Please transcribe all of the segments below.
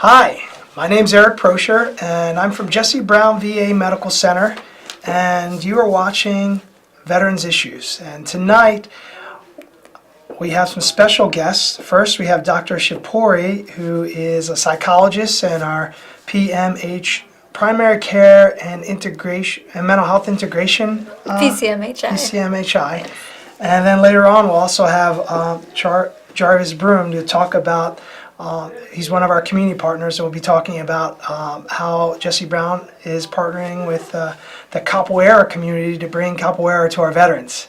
Hi, my name's Eric Prosher, and I'm from Jesse Brown VA Medical Center, and you are watching Veterans Issues. And tonight, we have some special guests. First, we have Dr. Shipori, who is a psychologist in our PMH, Primary Care and Integration and Mental Health Integration. PCMHI. And then later on, we'll also have Jarvis Broom to talk about. He's one of our community partners, and we'll be talking about how Jesse Brown is partnering with the capoeira community to bring capoeira to our veterans.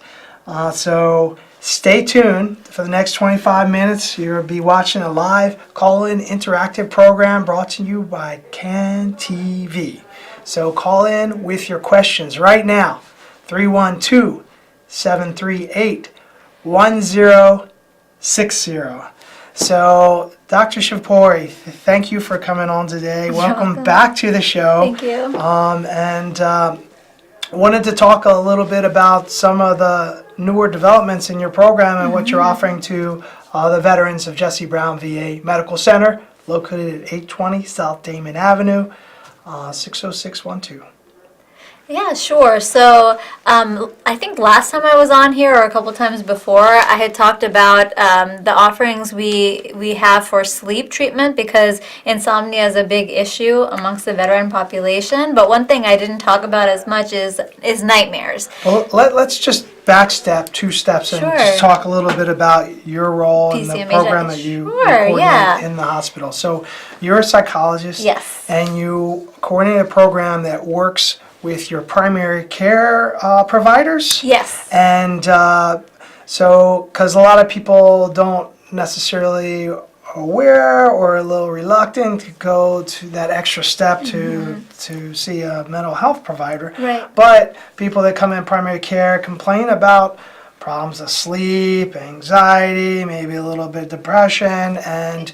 So stay tuned for the next 25 minutes. You'll be watching a live call-in interactive program brought to you by CAN TV. So call in with your questions right now, 312-738-1060. So, Dr. Shipori, thank you for coming on today. Welcome back to the show. Thank you. Wanted to talk a little bit about some of the newer developments in your program and what you're offering to the veterans of Jesse Brown VA Medical Center, located at 820 South Damon Avenue, 60612. Yeah, sure. So I think last time I was on here, or a couple times before, I had talked about the offerings we have for sleep treatment, because insomnia is a big issue amongst the veteran population. But one thing I didn't talk about as much is nightmares. Well, let's just backstep 2 steps and Sure. just talk a little bit about your role in the PCMHI. program that you Sure, coordinate yeah. in the hospital. So you're a psychologist, Yes. and you coordinate a program that works with your primary care providers. Yes. And so, because a lot of people don't necessarily aware or a little reluctant to go to that extra step to see a mental health provider. Right. But people that come in primary care complain about problems of sleep, anxiety, maybe a little bit of depression, and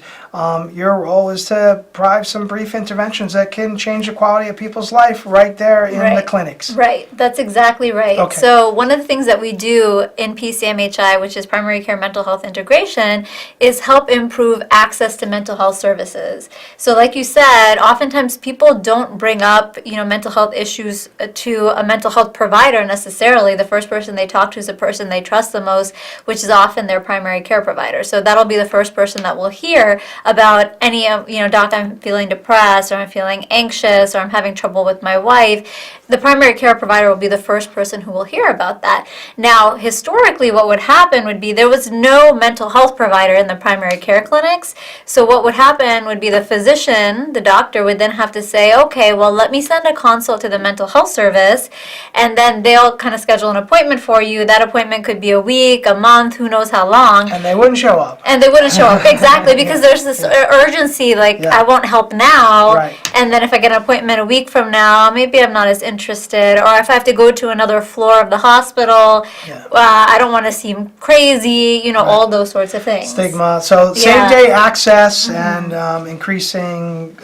your role is to provide some brief interventions that can change the quality of people's life right there in the Right. clinics. Right, that's exactly right. Okay. So one of the things that we do in PCMHI, which is Primary Care Mental Health Integration, is help improve access to mental health services. So like you said, oftentimes people don't bring up, mental health issues to a mental health provider necessarily. The first person they talk to is the person they trust the most, which is often their primary care provider. So that'll be the first person that will hear about any of, doc, I'm feeling depressed, or I'm feeling anxious, or I'm having trouble with my wife. The primary care provider will be the first person who will hear about that. Now, historically, what would happen would be there was no mental health provider in the primary care clinics. So what would happen would be the physician, the doctor, would then have to say, okay, well, let me send a consult to the mental health service, and then they'll kind of schedule an appointment for you. That appointment could be a week, a month, who knows how long. And they wouldn't show up. Exactly, because there's this urgency, like, Yeah. I won't help now, Right. and then if I get an appointment a week from now, maybe I'm not as interested, or if I have to go to another floor of the hospital, Yeah. I don't want to seem crazy, all those sorts of things. Stigma. So Yeah. same-day access and increasing,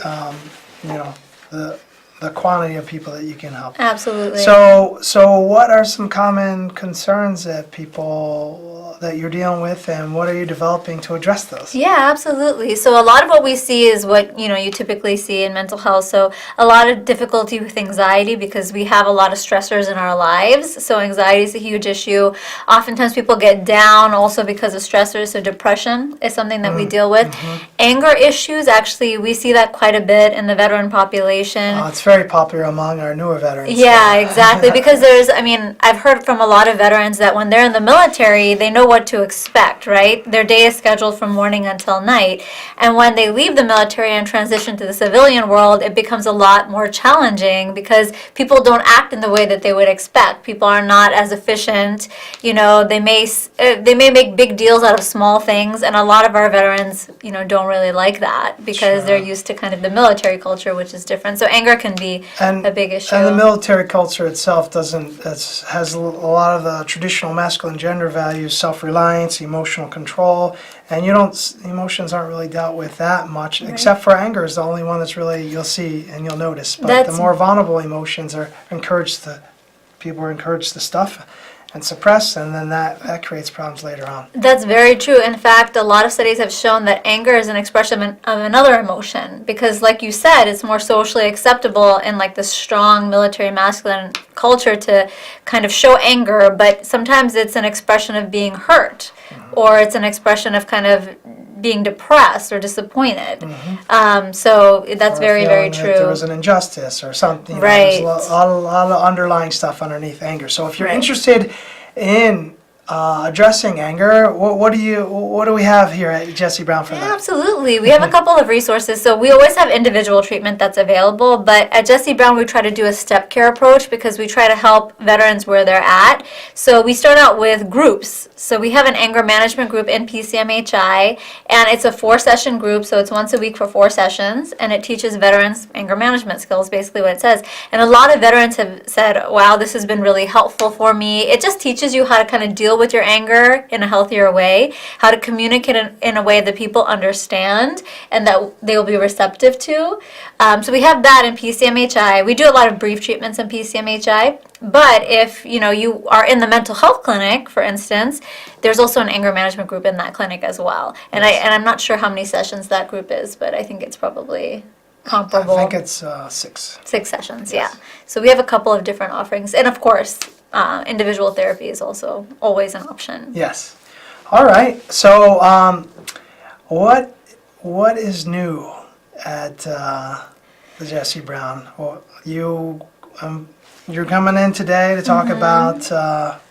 the quantity of people that you can help. Absolutely. So what are some common concerns that you're dealing with, and what are you developing to address those? Yeah, absolutely. So a lot of what we see is what, you typically see in mental health. So a lot of difficulty with anxiety, because we have a lot of stressors in our lives. So anxiety is a huge issue. Oftentimes people get down also because of stressors. So depression is something that we deal with. Anger issues, actually, we see that quite a bit in the veteran population. It's very popular among our newer veterans. Yeah, exactly. Because I've heard from a lot of veterans that when they're in the military, they know what to expect, right? Their day is scheduled from morning until night. And when they leave the military and transition to the civilian world, it becomes a lot more challenging, because people don't act in the way that they would expect. People are not as efficient. They may make big deals out of small things, and a lot of our veterans, don't really like that, because Sure. they're used to kind of the military culture, which is different. So anger can be a big issue. And the military culture itself has a lot of the traditional masculine gender values, self-reliance, emotional control, and emotions aren't really dealt with that much, except for anger is the only one that's really you'll see and you'll notice. But the more vulnerable emotions are encouraged people are encouraged to stuff, and suppress, and then that creates problems later on. That's very true. In fact, a lot of studies have shown that anger is an expression of another emotion because, like you said, it's more socially acceptable in like the strong military masculine culture to kind of show anger, but sometimes it's an expression of being hurt or it's an expression of kind of being depressed or disappointed. So that's Or very, very feeling that true. there was an injustice or something. Right. There's a lot of underlying stuff underneath anger. So if you're interested in addressing anger, what do we have here at Jesse Brown for Yeah, that? absolutely. We have a couple of resources. So we always have individual treatment that's available, but at Jesse Brown we try to do a step care approach because we try to help veterans where they're at. So we start out with groups. So we have an anger management group in PCMHI, and it's a 4-session group, so it's once a week for 4 sessions, and it teaches veterans anger management skills, basically what it says. And a lot of veterans have said, wow, this has been really helpful for me. It just teaches you how to kind of deal with your anger in a healthier way, how to communicate in a way that people understand and that they will be receptive to. So we have that in PCMHI. We do a lot of brief treatments in PCMHI. But if you are in the mental health clinic, for instance, there's also an anger management group in that clinic as well. And I'm not sure how many sessions that group is, but I think it's probably comparable. I think it's 6. 6 sessions, yeah. So we have a couple of different offerings, and of course, individual therapy is also always an option. Yes. All right. So what is new at the Jesse Brown? Well, you're coming in today to talk about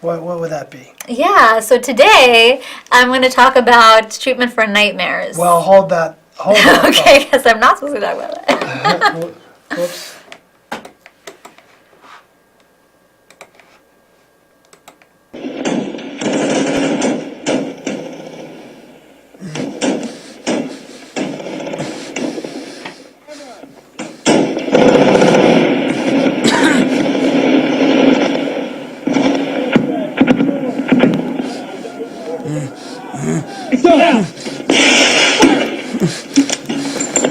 what would that be? Yeah, so today I'm going to talk about treatment for nightmares. Well, hold that. Okay, because I'm not supposed to talk about it. Whoops.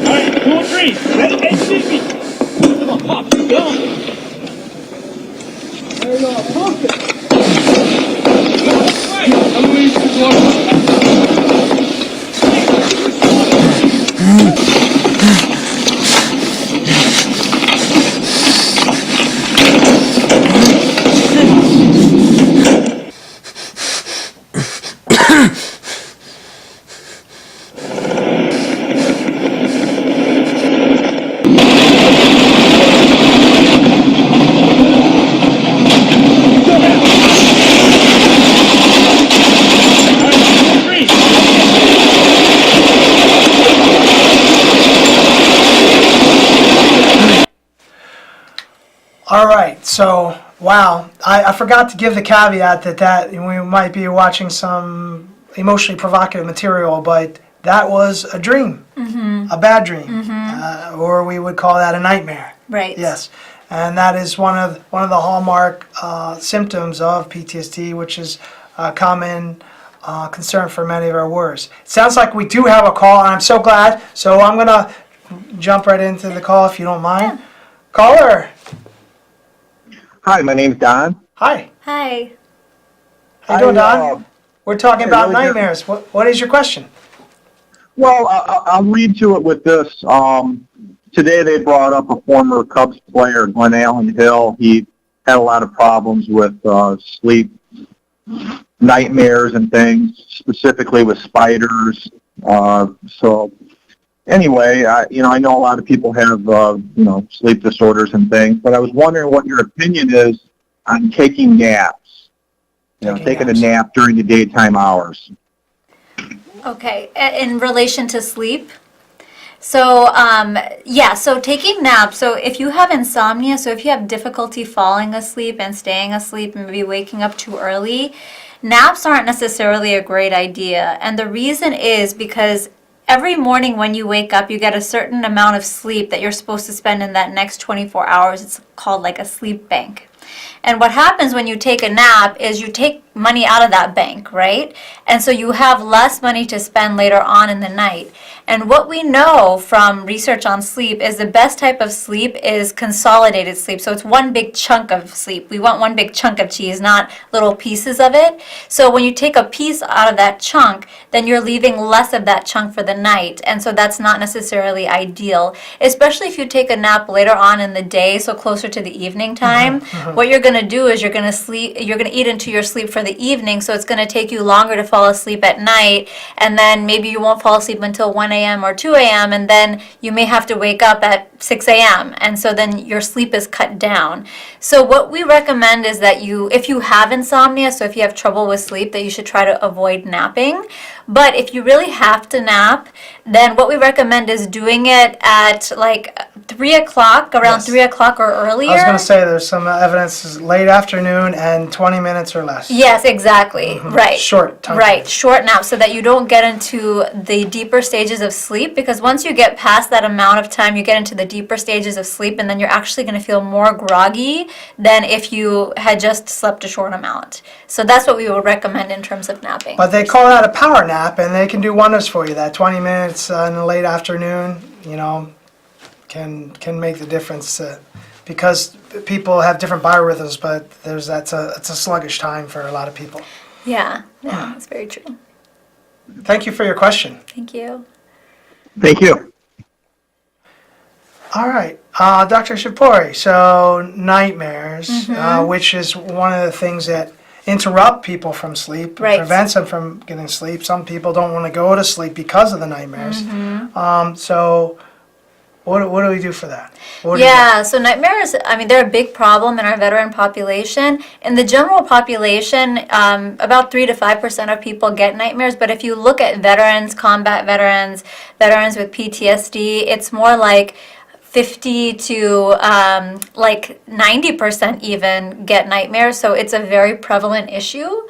Alright, 2 or 3. Ready? Hey, Jimmy. Come on, pop. Go. There you go. Perfect. Right. I'm going to go. All right, so wow, I forgot to give the caveat that we might be watching some emotionally provocative material, but that was a dream, a bad dream, or we would call that a nightmare. Right. Yes, and that is one of the hallmark symptoms of PTSD, which is a common concern for many of our warriors. It sounds like we do have a call, and I'm so glad. So I'm gonna jump right into the call if you don't mind. Yeah. Caller. Hi, my name's Don. Hi. Hi. How you doing, I, Don? We're talking about really good. nightmares. What is your question? Well, I'll read to it with this. Today they brought up a former Cubs player, Glenn Allen Hill. He had a lot of problems with sleep, nightmares and things, specifically with spiders. So anyway, I know a lot of people have, sleep disorders and things, but I was wondering what your opinion is on taking naps, taking a nap during the daytime hours. Okay, in relation to sleep? So, so taking naps, so if you have insomnia, so if you have difficulty falling asleep and staying asleep and maybe waking up too early, naps aren't necessarily a great idea. And the reason is because every morning when you wake up, you get a certain amount of sleep that you're supposed to spend in that next 24 hours. It's called like a sleep bank. And what happens when you take a nap is you take money out of that bank, right? And so you have less money to spend later on in the night. And what we know from research on sleep is the best type of sleep is consolidated sleep. So it's one big chunk of sleep. We want one big chunk of cheese, not little pieces of it. So when you take a piece out of that chunk, then you're leaving less of that chunk for the night. And so that's not necessarily ideal, especially if you take a nap later on in the day, so closer to the evening time. What you're going to do is you're going to eat into your sleep for the evening, so it's going to take you longer to fall asleep at night, and then maybe you won't fall asleep until 1 a.m. or 2 a.m., and then you may have to wake up at 6 a.m., and so then your sleep is cut down. So what we recommend is that if you have insomnia, so if you have trouble with sleep, that you should try to avoid napping. But if you really have to nap, then what we recommend is doing it at like 3 o'clock, around Yes. 3 o'clock or earlier. I was going to say there's some evidence is late afternoon and 20 minutes or less. Yes, exactly. Right. Short time. Right, short nap so that you don't get into the deeper stages of sleep, because once you get past that amount of time, you get into the deeper stages of sleep, and then you're actually going to feel more groggy than if you had just slept a short amount. So that's what we would recommend in terms of napping. But they call that a power nap, and they can do wonders for you. That 20 minutes in the late afternoon, can make the difference. Because people have different biorhythms, but it's a sluggish time for a lot of people. Yeah, that's very true. Thank you for your question. Thank you. Thank you. All right, Dr. Shapori. So nightmares, which is one of the things that interrupt people from sleep, Right. prevents them from getting sleep. Some people don't want to go to sleep because of the nightmares. So what do we do for that? What do you do? Yeah, so nightmares, I mean, they're a big problem in our veteran population. In the general population, about 3 to 5% of people get nightmares, but if you look at veterans, combat veterans, veterans with PTSD, it's more like 50 to like 90% even get nightmares, so it's a very prevalent issue.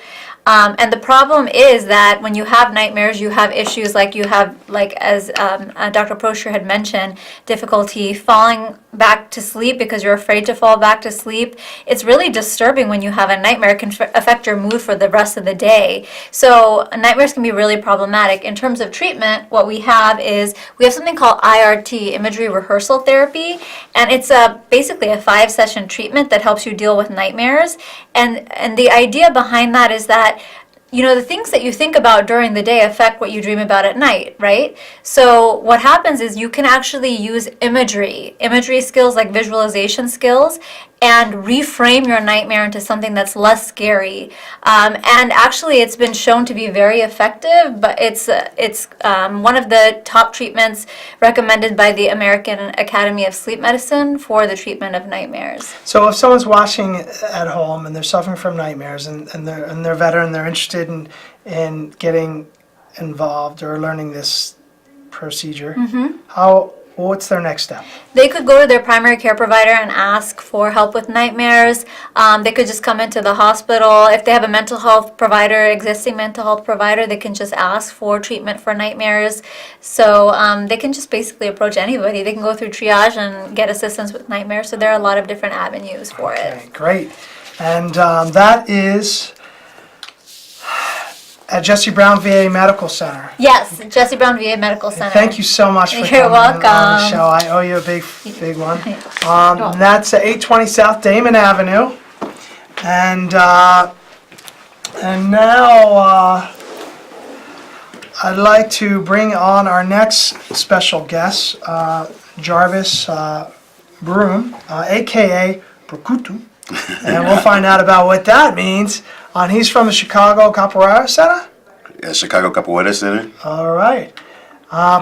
And the problem is that when you have nightmares, you have issues like you have, like as Dr. Prosher had mentioned, difficulty falling back to sleep because you're afraid to fall back to sleep. It's really disturbing when you have a nightmare. It can affect your mood for the rest of the day. So nightmares can be really problematic. In terms of treatment, what we have something called IRT, imagery rehearsal therapy, and it's basically a 5-session treatment that helps you deal with nightmares. And the idea behind that is that the things that you think about during the day affect what you dream about at night, right? So what happens is you can actually use imagery skills like visualization skills, and reframe your nightmare into something that's less scary. And actually, it's been shown to be very effective, but it's one of the top treatments recommended by the American Academy of Sleep Medicine for the treatment of nightmares. So if someone's watching at home and they're suffering from nightmares and they're veteran, they're interested in getting involved or learning this procedure, what's their next step? They could go to their primary care provider and ask for help with nightmares. They could just come into the hospital. If they have a mental health provider, existing mental health provider, they can just ask for treatment for nightmares. So they can just basically approach anybody. They can go through triage and get assistance with nightmares. So there are a lot of different avenues for it. Okay, great. And that is at Jesse Brown VA Medical Center. Yes, Jesse Brown VA Medical Center. Thank you so much for You're coming on the welcome. show. I owe you a big one. And that's at 820 South Damon Avenue. And now I'd like to bring on our next special guest, Jarvis Broom, aka Brukutu. And we'll find out about what that means. He's from the Chicago Capoeira Center? Yeah, Chicago Capoeira Center. All right.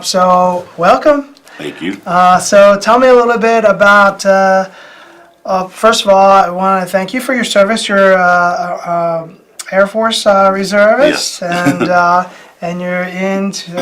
So, welcome. Thank you. So, tell me a little bit about, first of all, I want to thank you for your service. You're Air Force reservist, Yes. and you're into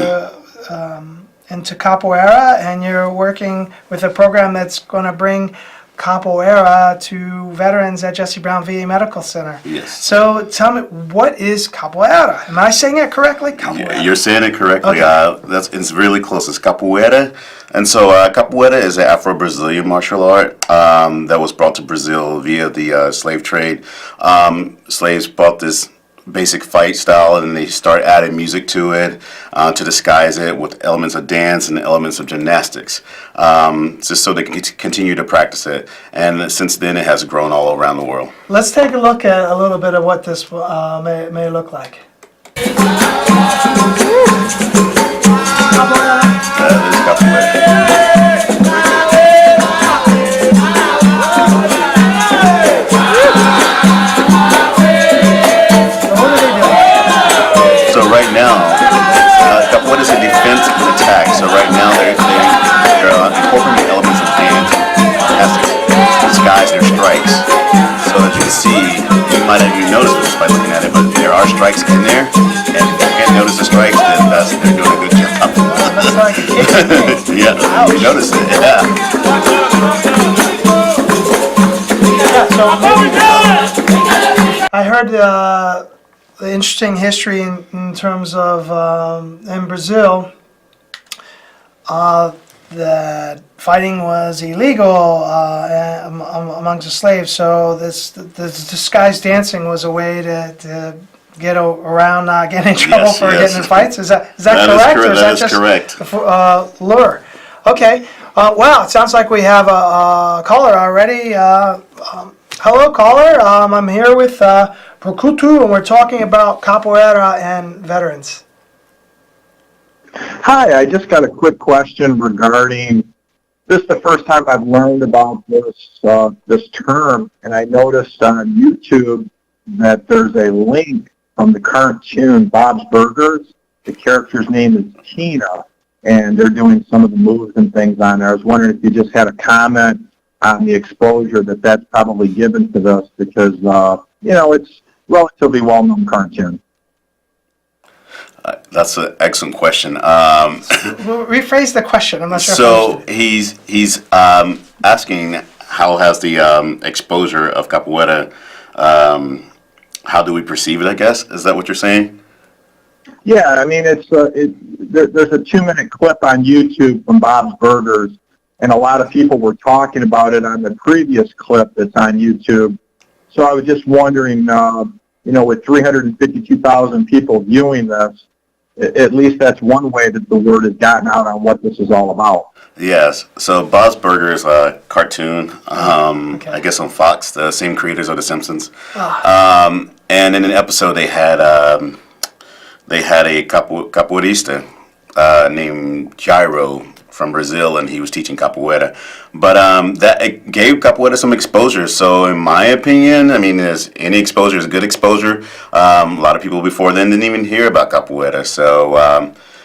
capoeira, and you're working with a program that's going to bring capoeira to veterans at Jesse Brown VA Medical Center. Yes. So tell me, what is capoeira? Am I saying it correctly? Capoeira. You're saying it correctly. Okay. It's really close. It's capoeira. And so capoeira is an Afro-Brazilian martial art that was brought to Brazil via the slave trade. Slaves brought this basic fight style, and they start adding music to it to disguise it with elements of dance and elements of gymnastics, just so they can continue to practice it. And since then, it has grown all around the world. Let's take a look at a little bit of what this may look like. That is capoeira. So right now, what is a defense and attack? So right now they're incorporating elements of dance as to disguise their strikes. So as you can see, you might not even notice this by looking at it, but there are strikes in there, and if you can't notice the strikes, then they're doing a good job. That's like a kick. Yeah, you notice it. Yeah. I heard the interesting history in terms of in Brazil that fighting was illegal amongst the slaves. So this disguised dancing was a way to get around not getting in trouble Yes, for yes. getting in fights. Is that That is correct? correct. Or is That is just correct. lure? Okay. Wow, it sounds like we have a caller already. Hello, caller. I'm here with Prokutu, and we're talking about capoeira and veterans. Hi, I just got a quick question regarding, this is the first time I've learned about this term, and I noticed on YouTube that there's a link from the cartoon Bob's Burgers. The character's name is Tina, and they're doing some of the moves and things on there. I was wondering if you just had a comment on the exposure that's probably given to this, because, it's relatively well-known cartoon. That's an excellent question. Rephrase the question. I'm not sure. So he's asking how has the exposure of capoeira, how do we perceive it, I guess? Is that what you're saying? Yeah, I mean, there's a 2-minute clip on YouTube from Bob's Burgers, and a lot of people were talking about it on the previous clip that's on YouTube. So I was just wondering, with 352,000 people viewing this, at least that's one way that the word has gotten out on what this is all about. Yes. So Bob's Burgers is a cartoon, Okay. I guess on Fox, the same creators of The Simpsons. Ah. And in an episode, they had a capoeirista named Jairo from Brazil, and he was teaching capoeira. But that it gave capoeira some exposure. So in my opinion, I mean, any exposure is good exposure. A lot of people before then didn't even hear about capoeira. So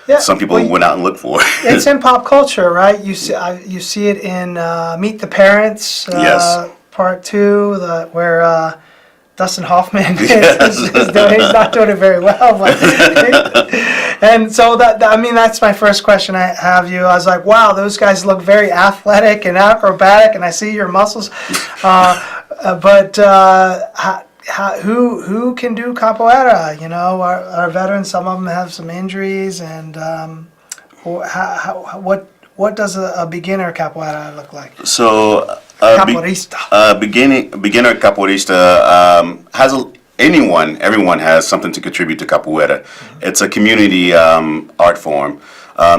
Yeah, some people well, went out and looked for it. It's in pop culture, right? You see it in Meet the Parents, Yes. Part 2, where Dustin Hoffman Yes. he's not doing it very well. But and so that's my first question I have you. I was like, wow, those guys look very athletic and acrobatic, and I see your muscles. But who can do capoeira? Our veterans, some of them have some injuries, and what does a beginner capoeira look like? So Capoeirista. beginner capoeirista everyone has something to contribute to capoeira. It's a community art form.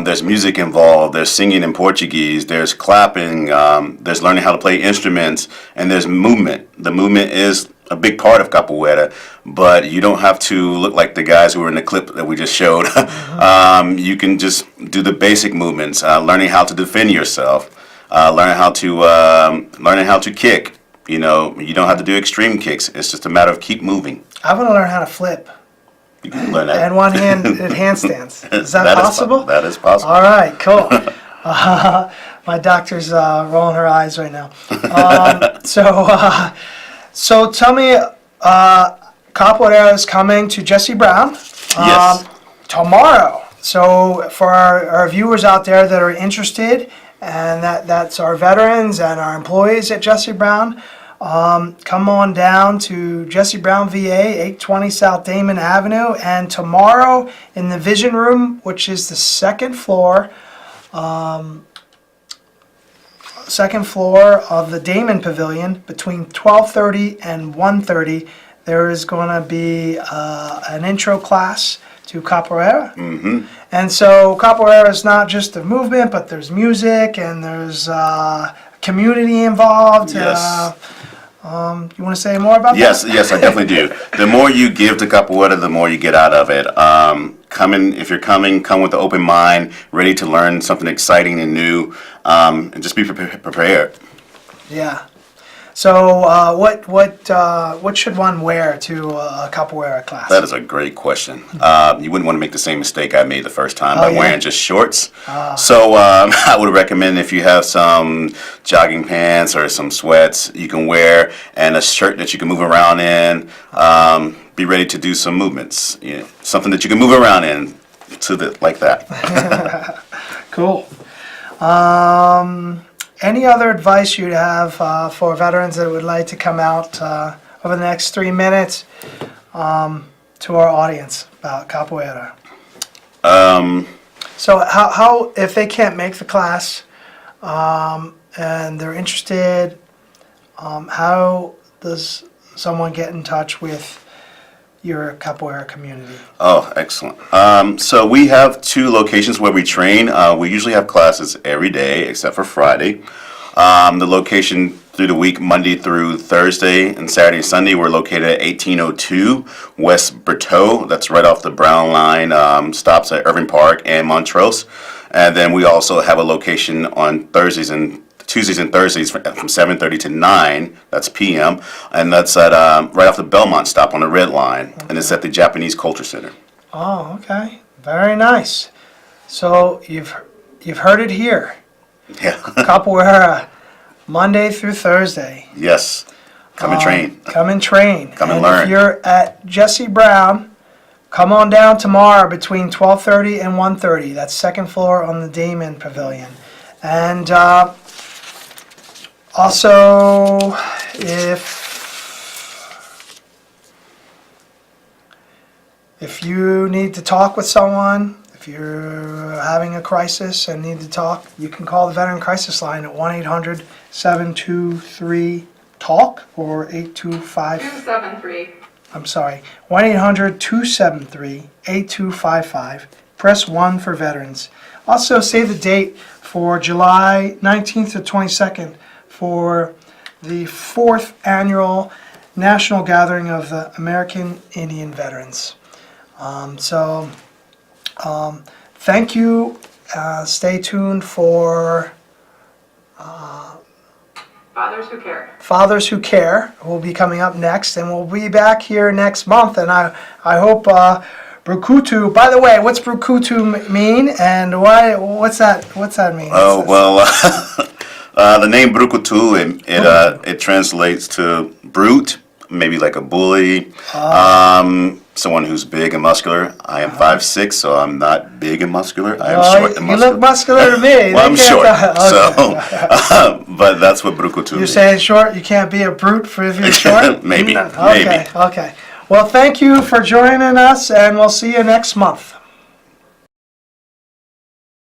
There's music involved, there's singing in Portuguese, there's clapping, there's learning how to play instruments, and there's movement. The movement is a big part of capoeira, but you don't have to look like the guys who were in the clip that we just showed. You can just do the basic movements, learning how to defend yourself, learning how to kick. You don't have to do extreme kicks. It's just a matter of keep moving. I want to learn how to flip. You can learn that. And one hand at handstands. Is that That is possible? that is possible. All right, cool. My doctor's rolling her eyes right now. So tell me, capoeira is coming to Jesse Brown Yes. tomorrow. So for our viewers out there that are interested, and that's our veterans and our employees at Jesse Brown, come on down to Jesse Brown VA, 820 South Damon Avenue, and tomorrow in the Vision Room, which is the second floor of the Damon Pavilion, between 12:30 and 1:30, there is going to be an intro class to capoeira. And so capoeira is not just a movement, but there's music and there's community involved. Yes. You want to say more about Yes, that? yes, I definitely do. The more you give to capoeira, the more you get out of it. If you're coming, come with an open mind, ready to learn something exciting and new, and just be prepared. Yeah. So what should one wear to a capoeira class? That is a great question. You wouldn't want to make the same mistake I made the first time by yeah? wearing just shorts. So I would recommend if you have some jogging pants or some sweats you can wear and a shirt that you can move around in. Be ready to do some movements. You know, something that you can move around in like that. Cool. Any other advice you'd have for veterans that would like to come out over the next 3 minutes to our audience about capoeira? So how if they can't make the class and they're interested, how does someone get in touch with your capoeira community? Oh, excellent. So we have 2 locations where we train. We usually have classes every day except for Friday. The location through the week, Monday through Thursday and Saturday and Sunday, we're located at 1802 West Berthoud. That's right off the Brown Line, stops at Irving Park and Montrose. And then we also have a location on Tuesdays and Thursdays from 7:30 to 9, that's p.m., and that's at right off the Belmont stop on the Red Line, and it's at the Japanese Culture Center. Oh, okay. Very nice. So you've heard it here. Yeah. Capoeira, Monday through Thursday. Yes. Come and train. Come and train. Come and learn. If you're at Jesse Brown, come on down tomorrow between 12:30 and 1:30. That's second floor on the Damon Pavilion. And also, if you need to talk with someone, if you're having a crisis and need to talk, you can call the Veteran Crisis Line at 1-800-723-TALK or 825. 273. I'm sorry, 1-800-273-8255. Press 1 for veterans. Also, save the date for July 19th to 22nd for the 4th annual National Gathering of the American Indian Veterans. Thank you. Stay tuned for Fathers Who Care. Fathers Who Care will be coming up next, and we'll be back here next month. And I hope Brukutu. By the way, what's Brukutu mean, and what's that mean? Oh, well, the name Brukutu, it translates to brute, maybe like a bully, someone who's big and muscular. I am 5'6", so I'm not big and muscular. I am short and muscular. You look muscular to me. Well, I'm short, Okay. but that's what Brukutu You're means. saying short, you can't be a brute for if you're short? Maybe, Okay, maybe. okay. Well, thank you for joining us, and we'll see you next month.